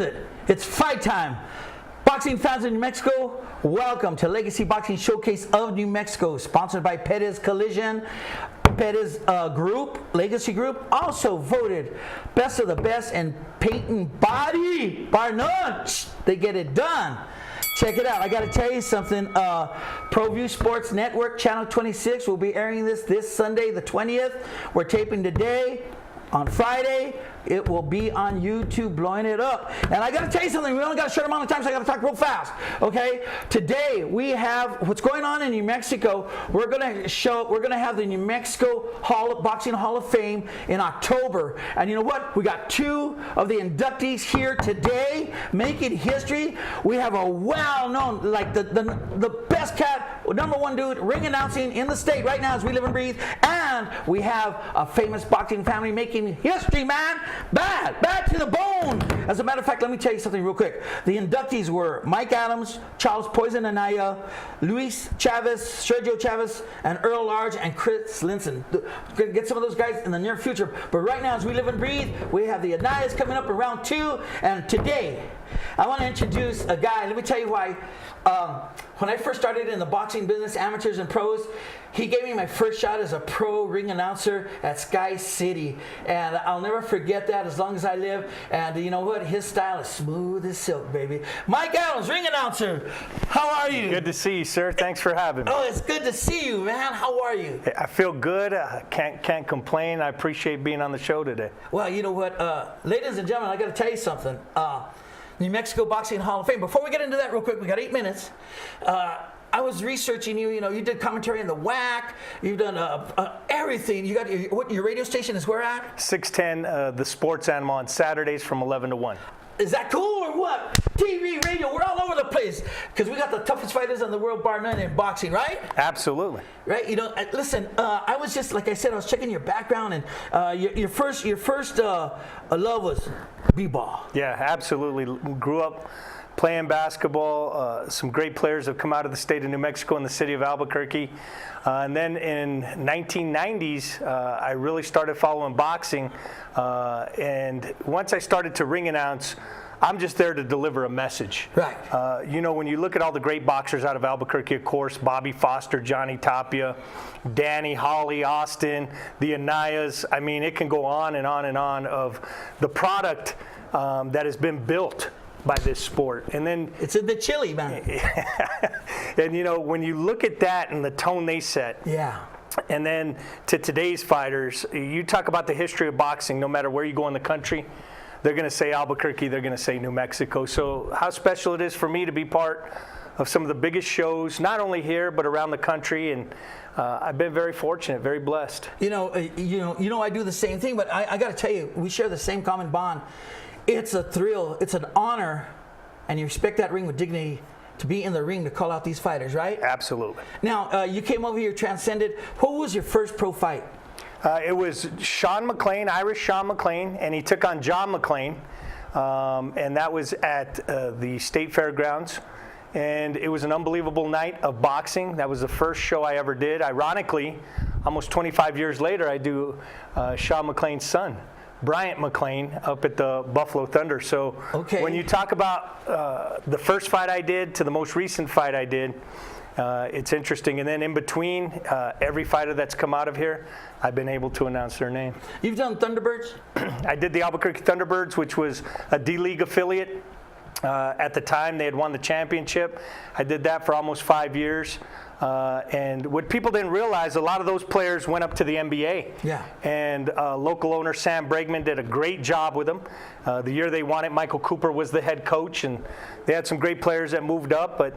is it? It's fight time. Boxing fans in New Mexico, welcome to Legacy Boxing Showcase of New Mexico, sponsored by Pettis Collision. Pettis Group, Legacy Group, also voted best of the best in paint and body, bar none. They get it done. Check it out. I got to tell you something. Proview Sports Network, Channel 26, will be airing this Sunday, the 20th. We're taping today. On Friday, it will be on YouTube, blowing it up. And I got to tell you something. We only got a short amount of time, so I got to talk real fast. Okay? Today we have what's going on in New Mexico. We're going to have the New Mexico Boxing Hall of Fame in October. And you know what? We got two of the inductees here today, making history. We have a well-known, like the best cat, number one dude, ring announcing in the state right now as we live and breathe. And we have a famous boxing family making history, man. Bad to the bone. As a matter of fact, let me tell you something real quick. The inductees were Mike Adams, Charles Poison Anaya, Luis Chavez, Sergio Chavez, and Earl Large, and Chris Linson. Get some of those guys in the near future. But right now, as we live and breathe, we have the Anayas coming up in round 2. And today, I want to introduce a guy. Let me tell you why. When I first started in the boxing business, amateurs and pros, he gave me my first shot as a pro ring announcer at Sky City. And I'll never forget that as long as I live. And you know what? His style is smooth as silk, baby. Mike Adams, ring announcer. How are you? Good to see you, sir. Thanks for having me. Oh, it's good to see you, man. How are you? I feel good. Can't complain. I appreciate being on the show today. Well, you know what? Ladies and gentlemen, I got to tell you something. New Mexico Boxing Hall of Fame. Before we get into that real quick, we got 8 minutes. I was researching you. You know, you did commentary in the WAC. You've done everything. You got your radio station is where at? 610, the Sports Animal on Saturdays from 11 to 1. Is that cool or what? TV, radio, we're all over the place because we got the toughest fighters in the world, bar none, in boxing, right? Absolutely. Right. You know, listen. I was just like I said, I was checking your background, and your first love was b-ball. Yeah, absolutely. Grew up playing basketball. Some great players have come out of the state of New Mexico and the city of Albuquerque. And then in 1990s, I really started following boxing. And once I started to ring announce, I'm just there to deliver a message. Right. You know, when you look at all the great boxers out of Albuquerque, of course, Bobby Foster, Johnny Tapia, Danny, Holly, Austin, the Anayas, I mean, it can go on and on and on of the product that has been built by this sport. And then it's in the chili, man. And you know, when you look at that and the tone they set, yeah. And then to today's fighters, you talk about the history of boxing, no matter where you go in the country, they're going to say Albuquerque, they're going to say New Mexico. So how special it is for me to be part of some of the biggest shows, not only here, but around the country. And I've been very fortunate, very blessed. You know, I do the same thing, but I got to tell you, we share the same common bond. It's a thrill, it's an honor, and you respect that ring with dignity to be in the ring to call out these fighters, right? Absolutely. Now, you came over here, transcended. Who was your first pro fight? It was Sean McLean, Irish Sean McLean, and he took on John McLean, and that was at the State Fairgrounds. And it was an unbelievable night of boxing. That was the first show I ever did. Ironically, almost 25 years later, I do Sean McLean's son, Bryant McLean, up at the Buffalo Thunder. So when you talk about the first fight I did to the most recent fight I did, it's interesting. And then in between, every fighter that's come out of here, I've been able to announce their name. You've done Thunderbirds? I did the Albuquerque Thunderbirds, which was a D-League affiliate. At the time, they had won the championship. I did that for almost 5 years. And what people didn't realize, a lot of those players went up to the NBA. Yeah. And local owner Sam Bregman did a great job with them. The year they won it, Michael Cooper was the head coach, and they had some great players that moved up. But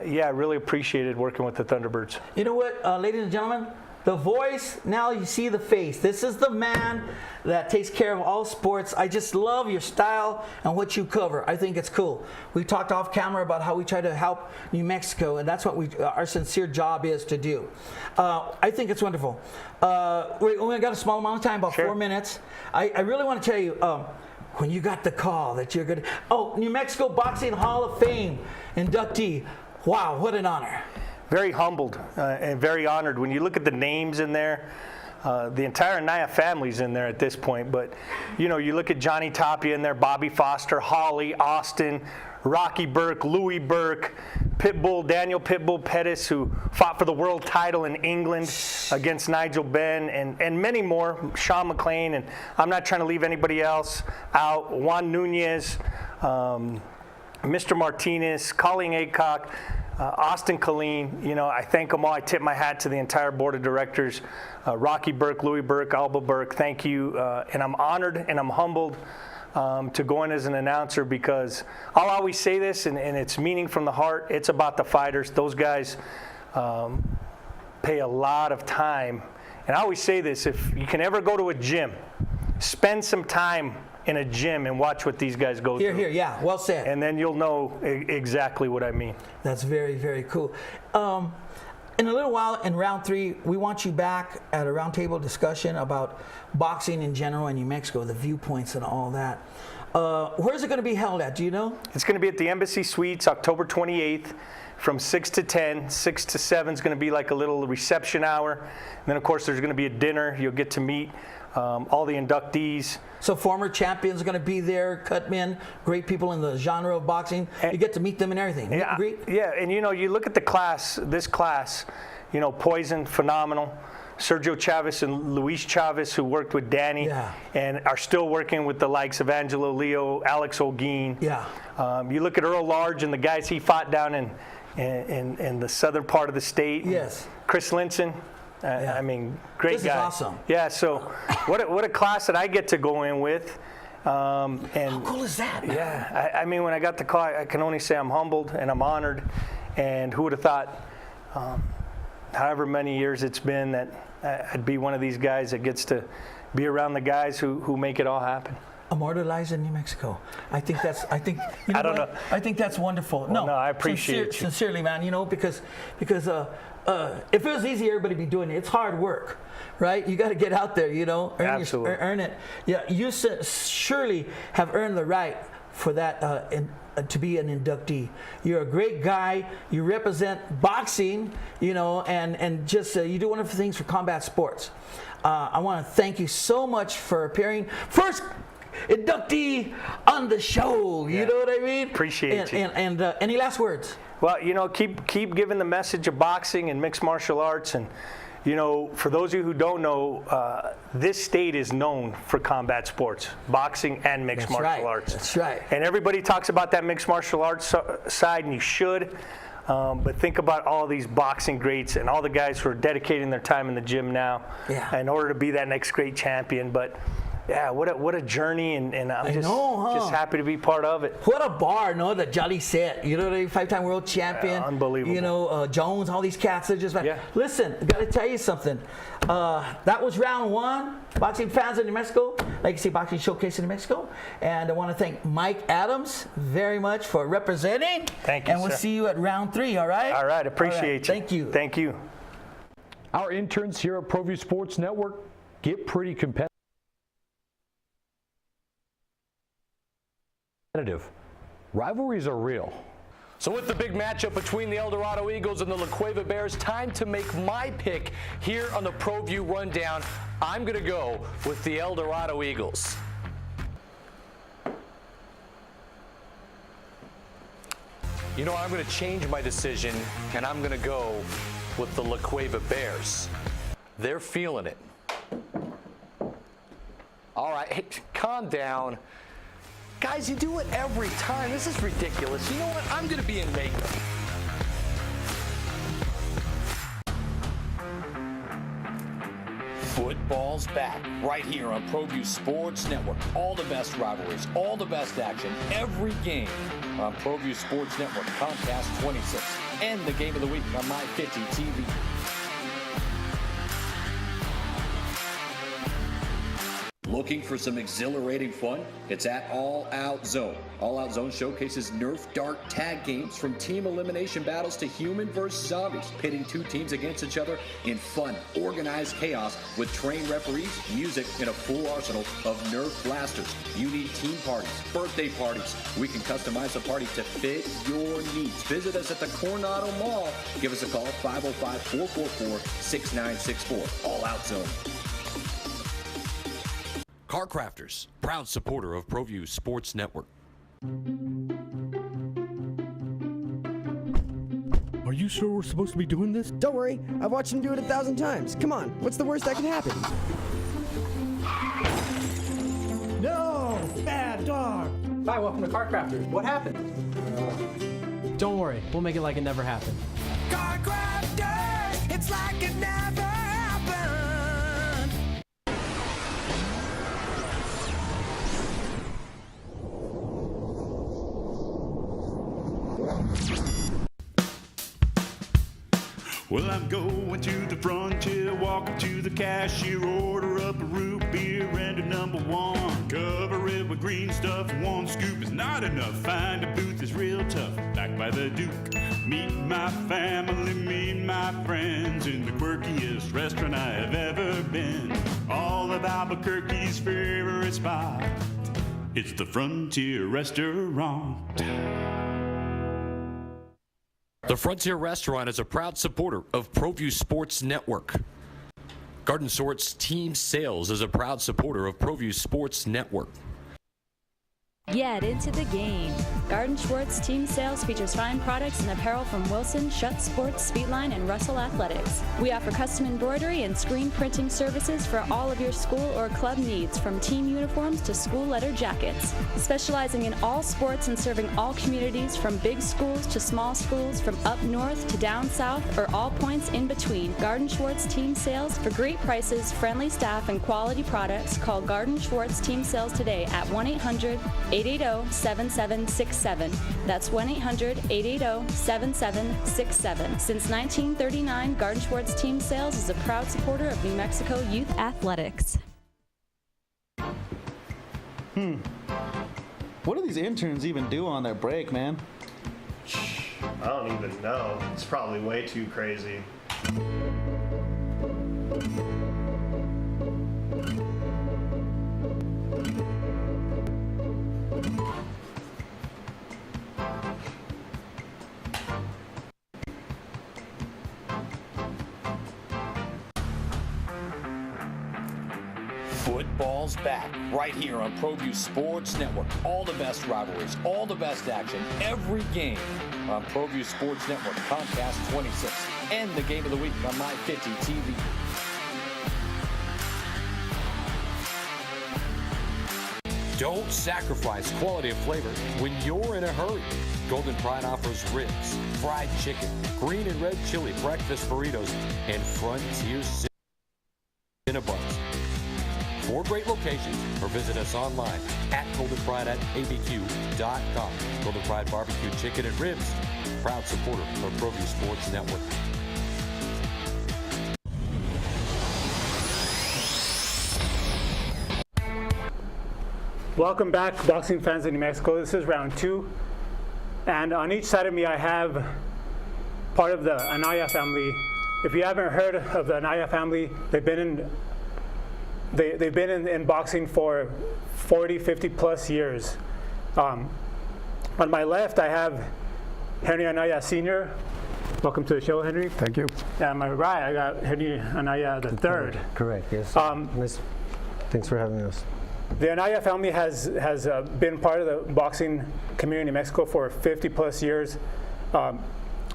yeah, I really appreciated working with the Thunderbirds. You know what, ladies and gentlemen? The voice, now you see the face. This is the man that takes care of all sports. I just love your style and what you cover. I think it's cool. We talked off camera about how we try to help New Mexico, and that's what our sincere job is to do. I think it's wonderful. We only got a small amount of time, about 4 minutes. I really want to tell you, when you got the call that you're good. Oh, New Mexico Boxing Hall of Fame inductee. Wow, what an honor. Very humbled and very honored. When you look at the names in there, The entire Anaya family's in there at this point. But, you know, you look at Johnny Tapia in there, Bobby Foster, Holly, Austin, Rocky Burke, Louis Burke, Pitbull, Daniel Pitbull Pettis, who fought for the world title in England against Nigel Benn, and many more, Sean McClain, and I'm not trying to leave anybody else out, Juan Nunez, Mr. Martinez, Colleen Aycock, Austin Colleen. You know, I thank them all. I tip my hat to the entire board of directors, Rocky Burke, Louis Burke, Alba Burke, thank you, and I'm honored and I'm humbled to go in as an announcer, because I'll always say this, and it's meaning from the heart. It's about the fighters. Those guys pay a lot of time. And I always say this, if you can ever go to a gym, spend some time in a gym and watch what these guys go through. Here, yeah, well said. And then you'll know exactly what I mean. That's very, very cool. In a little while, in round 3, we want you back at a roundtable discussion about boxing in general in New Mexico, the viewpoints and all that. Where's it going to be held at? Do you know? It's going to be at the Embassy Suites, October 28th, from 6 to 10. 6 to 7 is going to be like a little reception hour. And then, of course, there's going to be a dinner. You'll get to meet all the inductees. So former champions are going to be there, cutmen, great people in the genre of boxing. You get to meet them and everything. Yeah, Agree? yeah, and you know, you look at the class, this class, you know, Poison, phenomenal. Sergio Chavez and Luis Chavez, who worked with Danny and are still working with the likes of Angelo Leo, Alex Olguin. Yeah. You look at Earl Large and the guys he fought down in the southern part of the state. Yes. Chris Linson. I mean, great this guy. This is awesome. Yeah, so what a class that I get to go in with. And how cool is that, man? Yeah, I mean, when I got the call, I can only say I'm humbled and I'm honored. And who would have thought, however many years it's been, that I'd be one of these guys that gets to be around the guys who make it all happen. Immortalized in New Mexico. I think that's. I think. You know I don't what? know. I think that's wonderful. Well, no, I appreciate you. Sincerely, man. You know, because if it was easy, everybody would be doing it. It's hard work, right? You got to get out there. You know, Absolutely. Earn it. Yeah, you surely have earned the right for that. To be an inductee. You're a great guy. You represent boxing, you know, and just you do wonderful things for combat sports. I want to thank you so much for appearing. First inductee on the show. You know what I mean? Appreciate you. And any last words? Well, you know, keep giving the message of boxing and mixed martial arts. And, you know, for those of you who don't know, this state is known for combat sports, boxing and mixed martial arts. That's right. And everybody talks about that mixed martial arts side, and you should. But think about all these boxing greats and all the guys who are dedicating their time in the gym now in order to be that next great champion. But yeah, what a journey, and I'm just happy to be part of it. What a bar, no? The Jolly set, you know, the 5-time world champion. Unbelievable. You know, Jones, all these cats are just like, listen, I got to tell you something. That was round 1. Boxing fans in New Mexico, Legacy Boxing Showcase in New Mexico. And I want to thank Mike Adams very much for representing. Thank you, And we'll see you at round 3, all right? All right, appreciate you. Thank you. Thank you. Our interns here at Proview Sports Network get pretty competitive. Rivalries are real. So with the big matchup between the El Dorado Eagles and the La Cueva Bears, time to make my pick here on the Proview Rundown. I'm going to go with the El Dorado Eagles. You know, I'm going to change my decision, and I'm going to go with the La Cueva Bears. They're feeling it. All right, hey, calm down. Guys, you do it every time. This is ridiculous. You know what? I'm going to be in makeup. Football's back right here on Proview Sports Network. All the best rivalries, all the best action, every game on Proview Sports Network, Comcast 26, and the game of the week on My 50 TV. Looking for some exhilarating fun? It's at All Out Zone. All Out Zone showcases Nerf dart tag games from team elimination battles to human versus zombies, pitting two teams against each other in fun, organized chaos with trained referees, music, and a full arsenal of Nerf blasters. You need team parties, birthday parties. We can customize a party to fit your needs. Visit us at the Coronado Mall. Give us a call, 505-444-6964. All Out Zone. Car Crafters, proud supporter of Proview Sports Network. Are you sure we're supposed to be doing this? Don't worry, I've watched him do it 1,000 times. Come on, what's the worst that can happen? No! Bad dog! Hi, welcome to Car Crafters. What happened? Don't worry, we'll make it like it never happened. Car Crafters, it's like it never happened. Well, I'm going to the frontier, walking to the cashier, order up a root beer and a number one. Cover it with green stuff, one scoop is not enough. Find a booth is real tough, back by the Duke. Meet my family, meet my friends in the quirkiest restaurant I have ever been. All of Albuquerque's favorite spot, it's the Frontier Restaurant. The Frontier Restaurant is a proud supporter of Proview Sports Network. Garden Sort's Team Sales is a proud supporter of Proview Sports Network. Get into the game. Garden Schwartz Team Sales features fine products and apparel from Wilson, Schutt Sports, Speedline, and Russell Athletics. We offer custom embroidery and screen printing services for all of your school or club needs, from team uniforms to school letter jackets. Specializing in all sports and serving all communities, from big schools to small schools, from up north to down south, or all points in between. Garden Schwartz Team Sales. For great prices, friendly staff, and quality products, call Garden Schwartz Team Sales today at 1-800-880-7767. That's 1-800-880-7767. Since 1939, Garden Schwartz Team Sales is a proud supporter of New Mexico youth athletics. What do these interns even do on their break, man? I don't even know. It's probably way too crazy. Football's back right here on Proview Sports Network. All the best rivalries, all the best action, every game on Proview Sports Network, Comcast 26, and the game of the week on My 50 TV. Don't sacrifice quality of flavor when you're in a hurry. Golden Pride offers ribs, fried chicken, green and red chili breakfast burritos, and Frontier Cinnabons. 4 great locations, or visit us online at goldenpride@abq.com. Golden Pride Barbecue Chicken and Ribs, proud supporter of Proview Sports Network. Welcome back, boxing fans in New Mexico. This is round 2. And on each side of me, I have part of the Anaya family. If you haven't heard of the Anaya family, they've been in boxing for 40, 50 plus years. On my left, I have Henry Anaya Sr. Welcome to the show, Henry. Thank you. And on my right, I got Henry Anaya III. Correct, yes. Thanks for having us. The Anaya family has been part of the boxing community in Mexico for 50 plus years.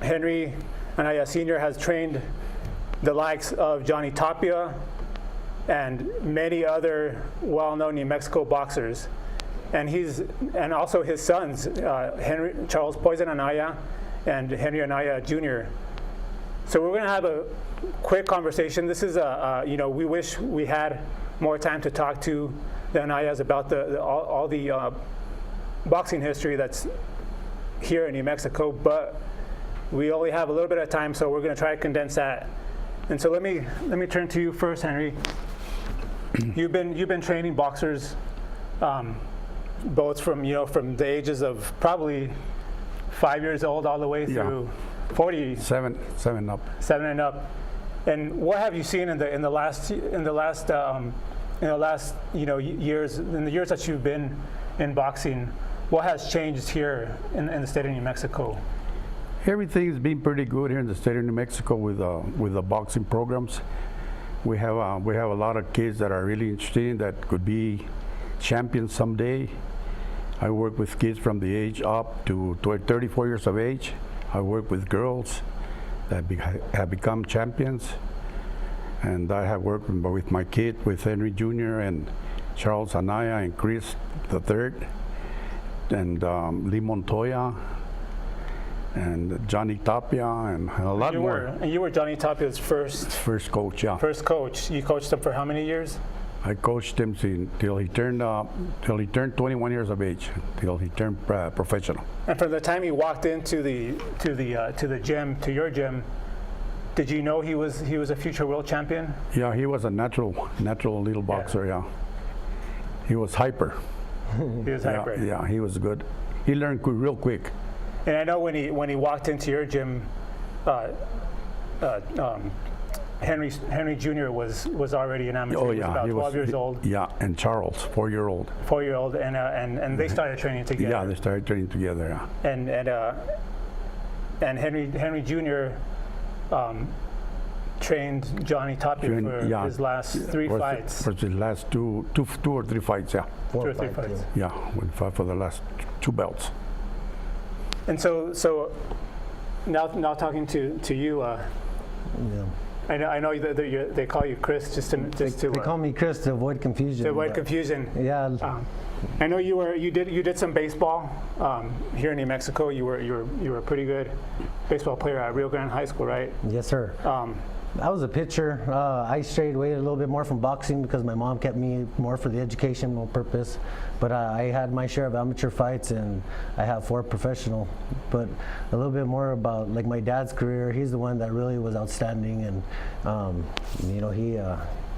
Henry Anaya Sr. has trained the likes of Johnny Tapia and many other well-known New Mexico boxers. And also his sons, Charles Poison Anaya and Henry Anaya Jr. So we're going to have a quick conversation. This is we wish we had more time to talk to the Anayas about all the boxing history that's here in New Mexico, but we only have a little bit of time, so we're going to try to condense that. And so let me turn to you first, Henry. You've been training boxers, both from the ages of probably 5 years old all the way through 40. Seven up. 7 and up. And what have you seen in the last years, in the years that you've been in boxing? What has changed here in the state of New Mexico? Everything's been pretty good here in the state of New Mexico with the boxing programs. We have a lot of kids that are really interesting that could be champions someday. I work with kids from the age up to 34 years of age. I work with girls that have become champions. And I have worked with my kid, with Henry Jr. and Charles Anaya and Chris III, and Lee Montoya, and Johnny Tapia, and a lot more. And you were Johnny Tapia's first coach, yeah. First coach. You coached him for how many years? I coached him till he turned 21 years of age, till he turned professional. And from the time he walked into the gym, to your gym, did you know he was a future world champion? Yeah, he was a natural little boxer. Yeah, he was hyper. He was hyper. Yeah, he was good. He learned real quick. And I know when he walked into your gym, Henry Jr. was already an amateur. Oh he was yeah, about 12 years old. Yeah, and Charles, 4-year-old. 4-year-old, and they started training together. Yeah, they started training together. Yeah. And Henry Jr. Trained Johnny Tapia for his last 3 fights. For the last two or three fights, yeah. 2 or 3 fights. Yeah, we fought for the last 2 belts. And so now talking to you, I know that they call you Chris They call me Chris to avoid confusion. To avoid confusion. Yeah. I know you did some baseball here in New Mexico. You were a pretty good baseball player at Rio Grande High School, right? Yes, sir. I was a pitcher. I strayed away a little bit more from boxing because my mom kept me more for the educational purpose. But I had my share of amateur fights, and I have 4 professional. But a little bit more about like my dad's career. He's the one that really was outstanding, and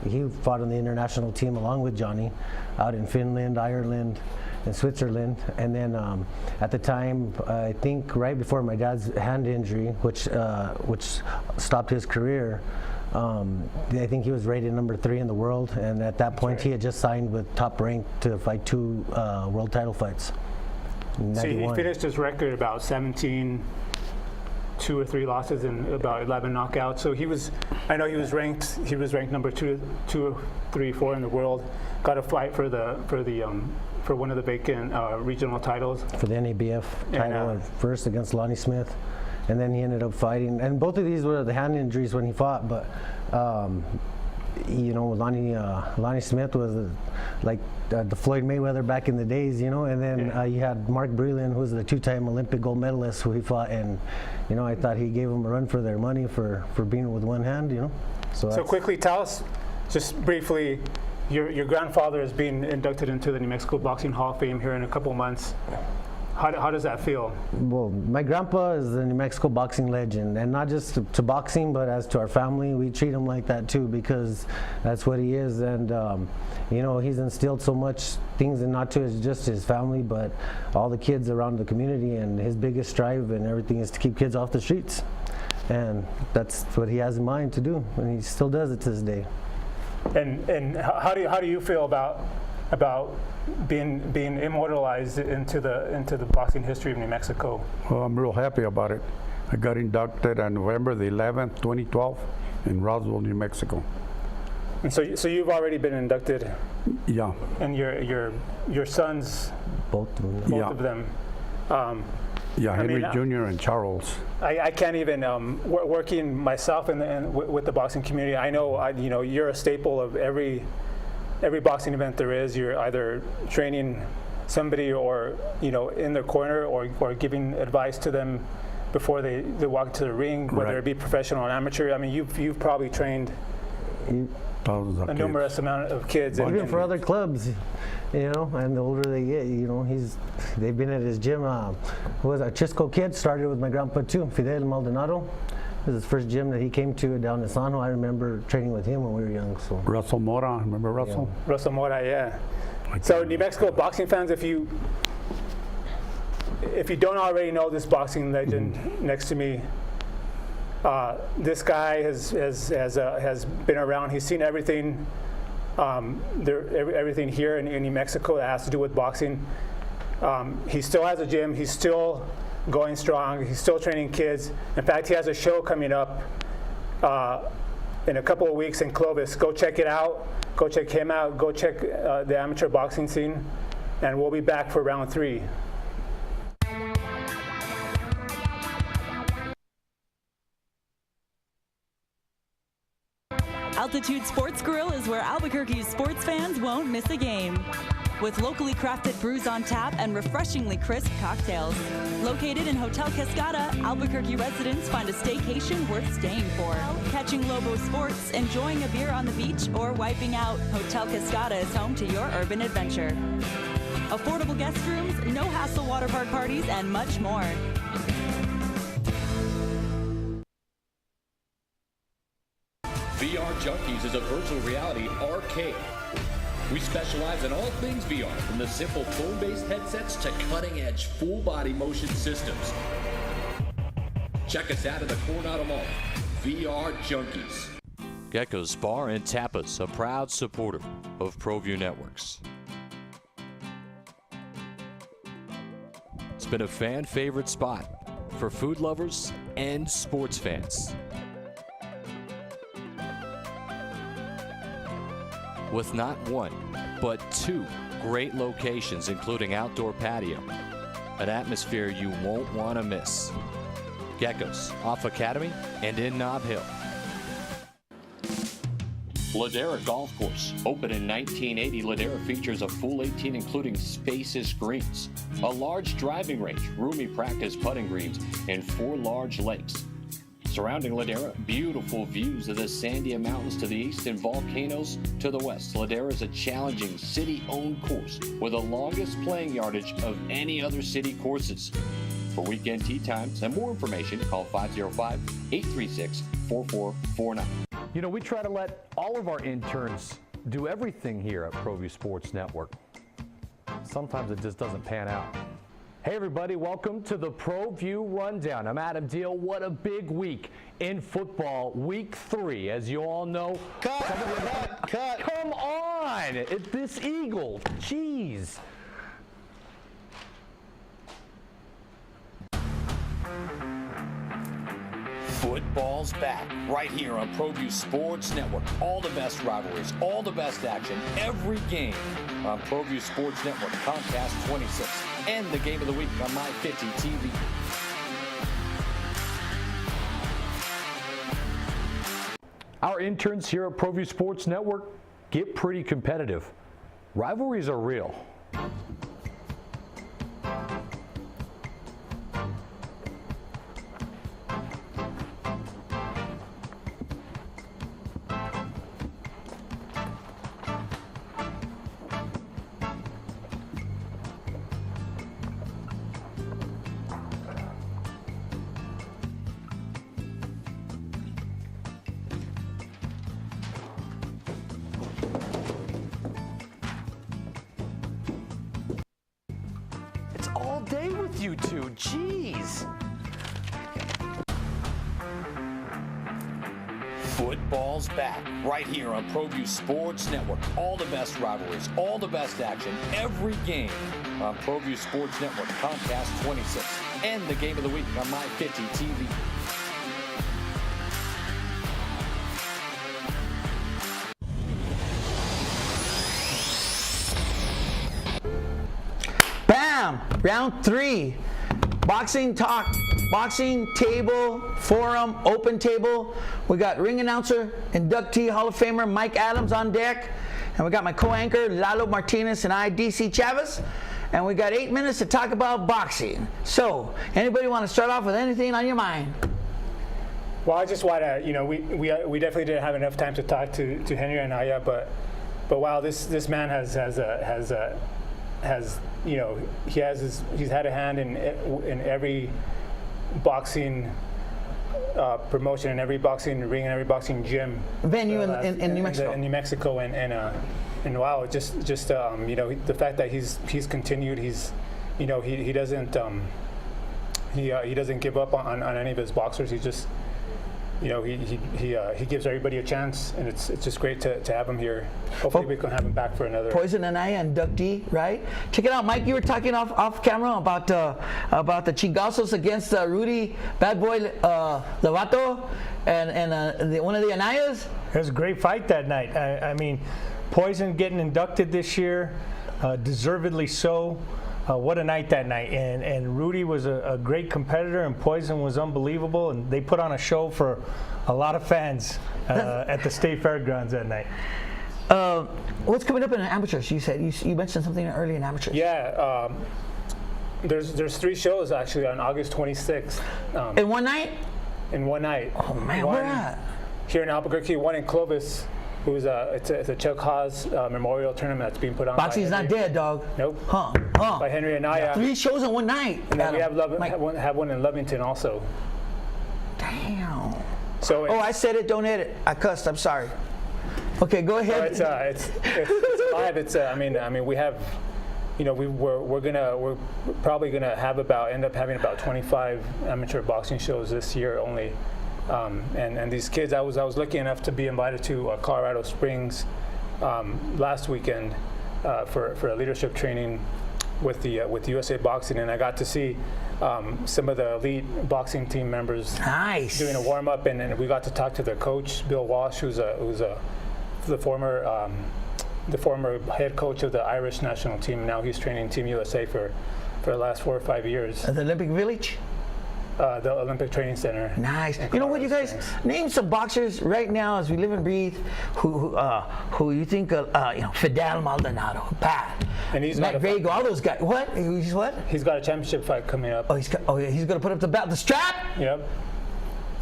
he fought on the international team along with Johnny out in Finland, Ireland, and Switzerland. And then at the time, I think right before my dad's hand injury, which stopped his career, I think he was rated number 3 in the world. And at that point, he had just signed with Top Rank to fight 2 world title fights. So he finished his record about 17, 2 or 3 losses and about 11 knockouts. So I know he was ranked number 2, 3, 4 in the world. Got a fight for one of the vacant regional titles. For the NABF title, first against Lonnie Smith, and then he ended up fighting. And both of these were the hand injuries when he fought, but Lonnie Smith was like the Floyd Mayweather back in the days, and then you had Mark Breland, who was the 2-time Olympic gold medalist, who he fought, and I thought he gave them a run for their money for being with one hand, So quickly, tell us, just briefly, your grandfather is being inducted into the New Mexico Boxing Hall of Fame here in a couple months. How does that feel? Well, my grandpa is a New Mexico boxing legend, and not just to boxing, but as to our family, we treat him like that too, because that's what he is. And he's instilled so much things, and not to just his family, but all the kids around the community. And his biggest strive and everything is to keep kids off the streets, and that's what he has in mind to do, and he still does it to this day. And how do you feel about being immortalized into the boxing history of New Mexico? Well, I'm real happy about it. I got inducted on November the 11th, 2012 in Roswell, New Mexico. And so you've already been inducted? Yeah. And your sons? Both of them. Henry Jr. and Charles. I can't even working myself with the boxing community. I know you're a staple of every boxing event there is. You're either training somebody or in their corner or giving advice to them before they walk to the ring, whether it be professional or amateur. I mean, you've probably trained thousands of numerous amount of kids. Even for other clubs, and the older they get, they've been at his gym. Who was a Chisco kid? Started with my grandpa too, Fidel Maldonado. This is his first gym that he came to down in San Juan. I remember training with him when we were young. So Russell Mora, remember Russell? Yeah. Russell Mora, yeah. So New Mexico boxing fans, if you don't already know this boxing legend next to me, this guy has been around. He's seen everything. Everything here in New Mexico that has to do with boxing. He still has a gym. He's still going strong. He's still training kids. In fact, he has a show coming up in a couple of weeks in Clovis. Go check it out. Go check him out. Go check the amateur boxing scene. And we'll be back for round 3. Altitude Sports Grill is where Albuquerque's sports fans won't miss a game. With locally crafted brews on tap and refreshingly crisp cocktails. Located in Hotel Cascada, Albuquerque residents find a staycation worth staying for. Catching Lobo sports, enjoying a beer on the beach, or wiping out, Hotel Cascada is home to your urban adventure. Affordable guest rooms, no-hassle water park parties, and much more. VR Junkies is a virtual reality arcade. We specialize in all things VR, from the simple phone-based headsets to cutting-edge full-body motion systems. Check us out at the Coronado Mall. VR Junkies. Gecko's Bar and Tapas, a proud supporter of Proview Networks. It's been a fan-favorite spot for food lovers and sports fans. With not one, but 2 great locations, including outdoor patio. An atmosphere you won't want to miss. Gecko's, off Academy and in Nob Hill. Ladera Golf Course. Opened in 1980, Ladera features a full 18 including spacious greens, a large driving range, roomy practice putting greens, and 4 large lakes. Surrounding Ladera, beautiful views of the Sandia Mountains to the east and volcanoes to the west. Ladera is a challenging city-owned course with the longest playing yardage of any other city courses. For weekend tee times and more information, call 505-836-4449. You know, we try to let all of our interns do everything here at Proview Sports Network. Sometimes it just doesn't pan out. Hey everybody, welcome to the Proview Rundown. I'm Adam Deal. What a big week in football, week 3. As you all know, cut. Come on, this Eagle, jeez. Football's back right here on Proview Sports Network. All the best rivalries, all the best action, every game on Proview Sports Network, Comcast 26, and the game of the week on My 50 TV. Our interns here at Proview Sports Network get pretty competitive. Rivalries are real. All day with you two, jeez. Football's back right here on Proview Sports Network. All the best rivalries, all the best action, every game on Proview Sports Network, Comcast 26, and the game of the week on My 50 TV. Bam! Round 3. Boxing talk. Boxing table, forum, open table. We got ring announcer, inductee, Hall of Famer Mike Adams on deck. And we got my co-anchor, Lalo Martinez, and I, DC Chavez. And we got 8 minutes to talk about boxing. So, anybody want to start off with anything on your mind? Well, I just want to, we definitely didn't have enough time to talk to Henry and Aya, but wow, this man has he's had a hand in every boxing promotion, in every boxing ring, and every boxing gym venue in New Mexico. In New Mexico, and wow, just the fact that he's continued, he doesn't give up on any of his boxers. He just he gives everybody a chance, and it's just great to have him here. Hopefully we can have him back for another. Poison Anaya and Duck D, right? Check it out, Mike. You were talking off camera about the chingazos against Rudy Bad Boy Lovato and one of the Anayas. It was a great fight that night. I mean, Poison getting inducted this year, deservedly so. What a night that night. And Rudy was a great competitor, and Poison was unbelievable, and they put on a show for a lot of fans at the State Fairgrounds that night. What's coming up in amateurs? You said you mentioned something early in amateurs. Yeah, there's 3 shows actually on August 26th. In one night? In one night. Oh man, where at? Here in Albuquerque, one in Clovis. It's a Chuck Haas memorial tournament that's being put on. Boxing's not dead, dog. Nope. Huh. By Henry Anaya. 3 shows in one night. And then we have one in Lovington also. Damn. So I said it. Don't edit. I cussed. I'm sorry. Okay, go ahead. So it's live. I mean we have. We're probably gonna end up having about 25 amateur boxing shows this year only. And these kids, I was lucky enough to be invited to Colorado Springs last weekend for a leadership training with USA Boxing, and I got to see some of the elite boxing team members doing a warm up, and we got to talk to their coach Bill Walsh, who's the former head coach of the Irish national team. Now he's training Team USA for the last 4 or 5 years. At the Olympic Village. The Olympic Training Center. Nice. You know what, you guys? Name some boxers right now as we live and breathe who you think Fidel Maldonado, Pat, and Matt Vago, all those guys. What? He's what? He's got a championship fight coming up. He's gonna put up the strap. Yep.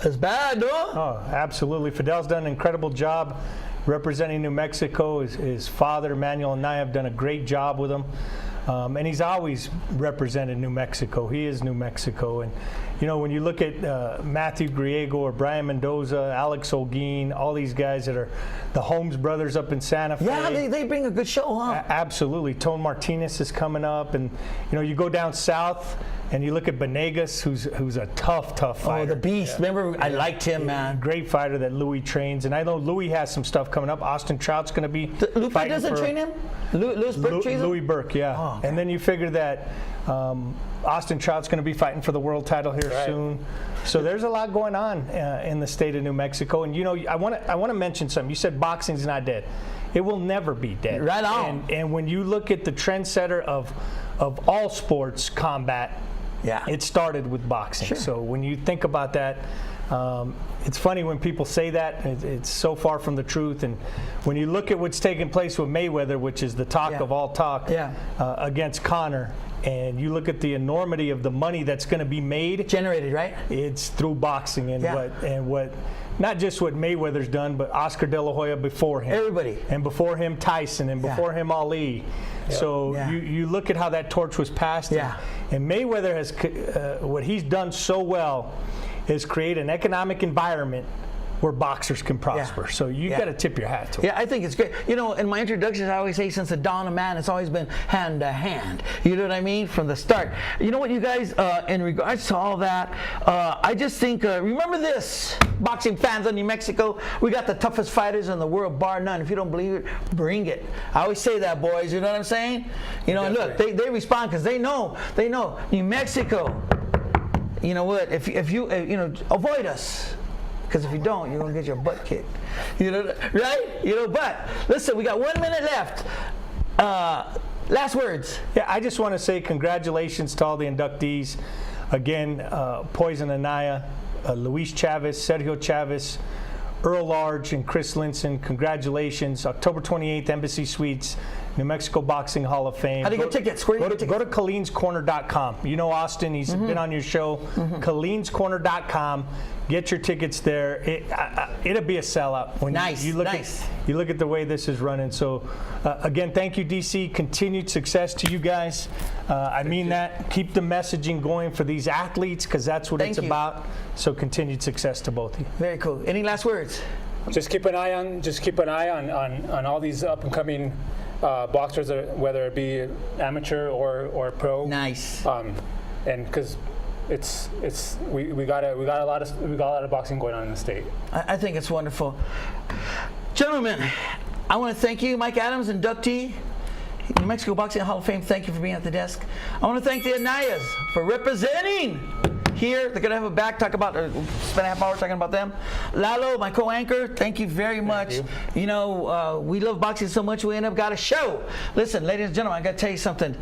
That's bad, no? Oh, absolutely. Fidel's done an incredible job representing New Mexico. His father, Manuel, and I have done a great job with him. And he's always represented New Mexico. He is New Mexico. And, when you look at Matthew Griego or Brian Mendoza, Alex Olguin, all these guys that are the Holmes brothers up in Santa Fe. Yeah, they bring a good show, huh? Absolutely. Tone Martinez is coming up. And, you go down south and you look at Benegas, who's a tough fighter. Oh, the beast. Yeah. Remember, I liked him, man. Great fighter that Louis trains. And I know Louis has some stuff coming up. Austin Trout's going to be Lupe doesn't train him? Louis Burke trains him? Louis Burke, yeah. Oh, okay. And then you figure that Austin Trout's going to be fighting for the world title here soon. So there's a lot going on in the state of New Mexico. And, I want to mention something. You said boxing's not dead. It will never be dead. Right on. And when you look at the trendsetter of all sports, combat, it started with boxing. Sure. So when you think about that, it's funny when people say that. It's so far from the truth. And when you look at what's taking place with Mayweather, which is the talk of all talk, against Conor, and you look at the enormity of the money that's going to be made, generated, right? It's through boxing and what not just what Mayweather's done, but Oscar De La Hoya before him. Everybody. And before him, Tyson, and before him, Ali. Yep. So you look at how that torch was passed. Yeah. And Mayweather has, what he's done so well is create an economic environment where boxers can prosper. So you got to tip your hat to it. Yeah, I think it's great. In my introductions, I always say since the dawn of man, it's always been hand to hand. You know what I mean? From the start. You know what, you guys, in regards to all that, I just think, remember this, boxing fans of New Mexico, we got the toughest fighters in the world, bar none. If you don't believe it, bring it. I always say that, boys. You know what I'm saying? And look, they respond because they know, New Mexico, you know what, if you avoid us. Because if you don't, you're going to get your butt kicked. Right? But listen, we got 1 minute left. Last words. Yeah, I just want to say congratulations to all the inductees. Again, Poison Anaya, Luis Chavez, Sergio Chavez, Earl Large, and Chris Linson. Congratulations. October 28th, Embassy Suites, New Mexico Boxing Hall of Fame. How do you get tickets? Where do you get tickets? Go to KaleensCorner.com. You know Austin. He's been on your show. KaleensCorner.com. Get your tickets there. It'll be a sellout. When you look at the way this is running. So, again, thank you, DC. Continued success to you guys. I mean that. Keep the messaging going for these athletes because that's what it's about. So, continued success to both of you. Very cool. Any last words? Just keep an eye on all these up and coming boxers, whether it be amateur or pro. Nice. And because we got a lot of boxing going on in the state. I think it's wonderful. Gentlemen, I want to thank you, Mike Adams, inductee, New Mexico Boxing Hall of Fame. Thank you for being at the desk. I want to thank the Anayas for representing here. They're going to have a back, spend a half hour talking about them. Lalo, my co-anchor, thank you very much. You know, we love boxing so much we end up got a show. Listen, ladies and gentlemen, I got to tell you something.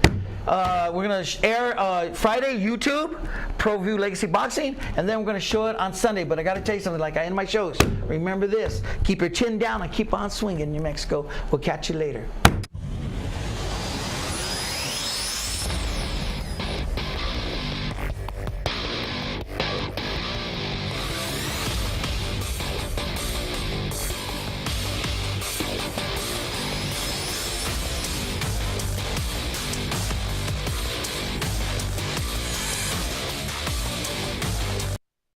We're going to air Friday, YouTube, Proview Legacy Boxing, and then we're going to show it on Sunday. But I got to tell you something, like I end my shows. Remember this, keep your chin down and keep on swinging, New Mexico. We'll catch you later.